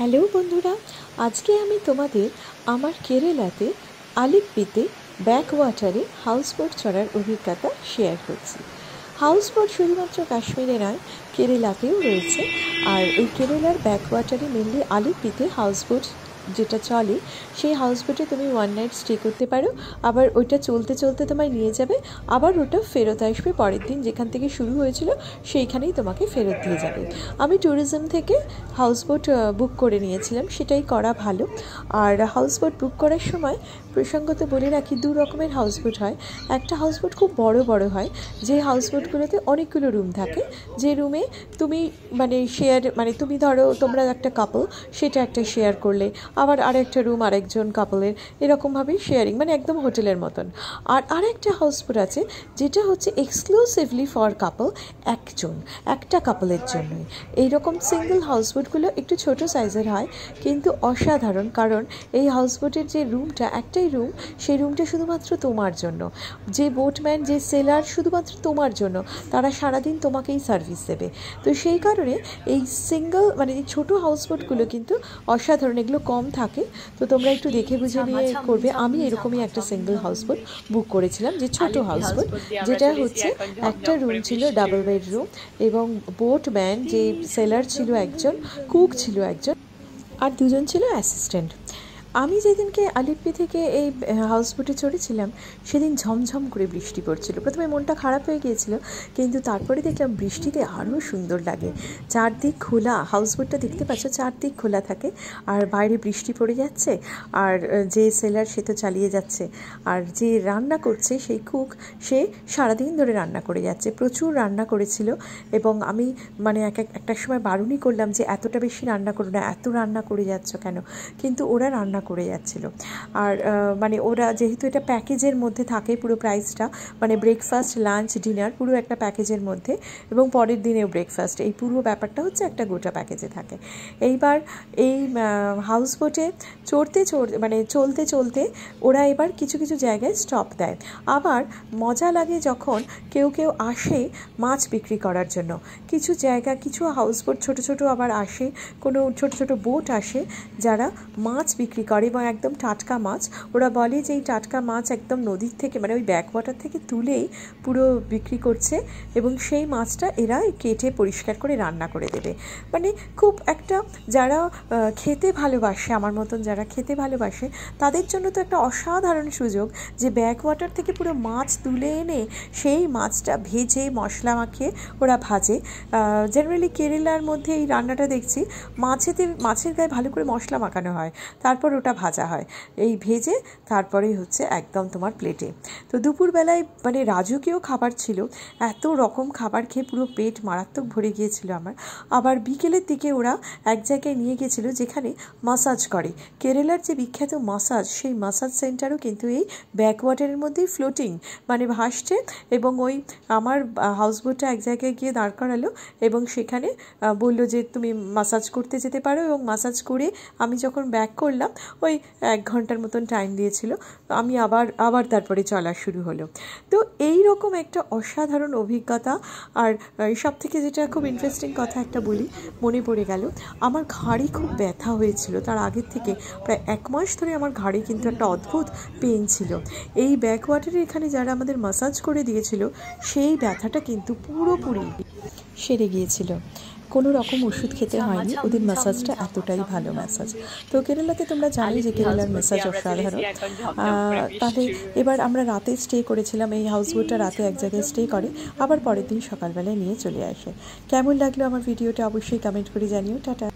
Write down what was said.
Hello বন্ধুরা, আজকে আমি তোমাদের আমার কেরালাতে আলিপ্পিতে ব্যাকওয়াটারে হাউসবোট চড়ার অভিজ্ঞতা শেয়ার করছি। হাউসবোট শুধুমাত্র কাশ্মীরে নয়, কেরালাতেও রয়েছে। আর এই কেরালার ব্যাকওয়াটারে মেনলি আলিপ্পিতে হাউসবোট যেটা চলে, সেই হাউসবোটে তুমি ওয়ান নাইট স্টে করতে পারো। আবার ওইটা চলতে চলতে তোমায় নিয়ে যাবে, আবার ওটা ফেরত আসবে পরের দিন যেখান থেকে শুরু হয়েছিল সেইখানেই তোমাকে ফেরত দিয়ে যাবে। আমি ট্যুরিজম থেকে হাউসবোট বুক করে নিয়েছিলাম, সেটাই করা ভালো। আর হাউসবোট বুক করার সময় প্রসঙ্গত বলে রাখি, দু রকমের হাউসবোট হয়। একটা হাউসবোট খুব বড় বড় হয়, যে হাউসবোটগুলোতে অনেকগুলো রুম থাকে, যে রুমে তুমি শেয়ার তুমি ধরো তোমরা একটা কাপল, সেটা একটা শেয়ার করলে, আবার আরেকটা রুম আরেকজন কাপলের, এরকমভাবেই শেয়ারিং, একদম হোটেলের মতন। আর আরেকটা হাউসবোট আছে যেটা হচ্ছে এক্সক্লুসিভলি ফর কাপল, একটা কাপলের জন্যই। এইরকম সিঙ্গেল হাউসবোটগুলো একটু ছোট সাইজের হয়, কিন্তু অসাধারণ। কারণ এই হাউসবোটের যে রুমটা, একটাই রুম, সেই রুমটা শুধুমাত্র তোমার জন্য। যে বোটম্যান, যে সেলার, শুধুমাত্র তোমার জন্য, তারা সারাদিন তোমাকেই সার্ভিস দেবে। তো সেই কারণে এই সিঙ্গেল এই ছোটো হাউসবোটগুলো কিন্তু অসাধারণ, এগুলো কম থাকে। তো তোমরা একটু দেখে বুঝে নিয়ে করবে। আমি এরকমই একটা সিঙ্গেল হাউসবোট বুক করেছিলাম, যে ছোট হাউসবোট, যেটা হচ্ছে একটা রুম ছিল ডাবল বেডরুম, এবং বোটম্যান যে সেলার ছিল একজন, কুক ছিল একজন, আর দুজন ছিল অ্যাসিস্ট্যান্ট। আমি যেদিনকে আলিপ্পি থেকে এই হাউসবোটে চড়েছিলাম, সেদিন ঝমঝম করে বৃষ্টি পড়ছিল। প্রথমে মনটা খারাপ হয়ে গিয়েছিল, কিন্তু তারপরে দেখলাম বৃষ্টিতে আরও সুন্দর লাগে। চারদিক খোলা, হাউসবোটটা দেখতে পাচ্ছ চারদিক খোলা থাকে, আর বাইরে বৃষ্টি পড়ে যাচ্ছে, আর যে সেলার সে তো চালিয়ে যাচ্ছে, আর যে রান্না করছে সেই কুক, সে সারাদিন ধরে রান্না করে যাচ্ছে, প্রচুর রান্না করেছিল। এবং আমি একটা সময় বারণই করলাম যে এতটা বেশি রান্না করো না, এত রান্না করে যাচ্ছ কেন, কিন্তু ওরা রান্না করে যাচ্ছিল। আর ওরা যেহেতু এটা প্যাকেজের মধ্যে থাকে, পুরো প্রাইসটা ব্রেকফাস্ট, লাঞ্চ, ডিনার পুরো একটা প্যাকেজের মধ্যে, এবং পরের দিনেও ব্রেকফাস্ট, এই পুরো ব্যাপারটা হচ্ছে একটা গোটা প্যাকেজে থাকে। এইবার এই হাউসবোটে চলতে চলতে ওরা এবার কিছু কিছু জায়গায় স্টপ দেয়। আবার মজা লাগে যখন কেউ কেউ আসে মাছ বিক্রি করার জন্য। কিছু জায়গা, কিছু হাউসবোট ছোট ছোট আবার আসে, কোনো ছোট ছোট বোট আসে যারা মাছ বিক্রি করে, এবং একদম টাটকা মাছ। ওরা বলে যে এই টাটকা মাছ একদম নদীর থেকে, ওই ব্যাকওয়াটার থেকে তুলেই পুরো বিক্রি করছে, এবং সেই মাছটা এরা কেটে পরিষ্কার করে রান্না করে দেবে। খুব একটা, যারা খেতে ভালোবাসে, আমার মতন যারা খেতে ভালোবাসে, তাদের জন্য তো একটা অসাধারণ সুযোগ, যে ব্যাকওয়াটার থেকে পুরো মাছ তুলে এনে সেই মাছটা ভেজে মশলা মাখিয়ে ওরা ভাজে। জেনারেলি কেরালার মধ্যে এই রান্নাটা দেখছি, মাছের গায়ে ভালো করে মশলা মাখানো হয়, তারপর ওটা ভাজা হয়, এই ভেজে তারপরেই হচ্ছে একদম তোমার প্লেটে। তো দুপুরবেলায় রাজকীয় খাবার ছিল, এত রকম খাবার খেয়ে পুরো পেট মারাত্মক ভরে গিয়েছিল আমার। আবার বিকেলের দিকে ওরা এক জায়গায় নিয়ে গেছিলো যেখানে মাসাজ করে। কেরালার যে বিখ্যাত মাসাজ, সেই মাসাজ সেন্টারও কিন্তু এই ব্যাকওয়াটারের মধ্যেই ফ্লোটিং, ভাসছে। এবং ওই আমার হাউসবোটটা এক জায়গায় গিয়ে দাঁড় করালো, এবং সেখানে বললো যে তুমি মাসাজ করতে যেতে পারো। এবং মাসাজ করে আমি যখন ব্যাক করলাম, ওই 1 ঘন্টার মতন টাইম দিয়েছিল, আমি আবার তারপরে চলা শুরু হলো। তো এই রকম একটা অসাধারণ অভিজ্ঞতা। আর সব থেকে যেটা খুব ইন্টারেস্টিং কথা একটা বলি, মনে পড়ে গেল, আমার ঘাড়ে খুব ব্যথা হয়েছিল। তার আগের থেকে প্রায় 1 মাস ধরে আমার ঘাড়ে কিন্তু একটা অদ্ভুত পেন ছিল। এই ব্যাকওয়াটারে এখানে যারা আমাদের মাসাজ করে দিয়েছিল, সেই ব্যথাটা কিন্তু পুরোপুরি সেরে গিয়েছিল। কোনো রকম ওষুধ খেতে হয়নি, ওদের ম্যাসাজটা এতটাই ভালো ম্যাসাজ। তো কেরালাতে তোমরা জানোই যে কেরালার ম্যাসাজ অসাধারণ। তাহলে এবার আমরা রাতে স্টে করেছিলাম, এই হাউসবোটটা রাতে এক জায়গায় স্টে করে, আবার পরের দিন সকালবেলায় নিয়ে চলে আসে। কেমন লাগলো আমার ভিডিওটা অবশ্যই কমেন্ট করে জানিও। টাটা।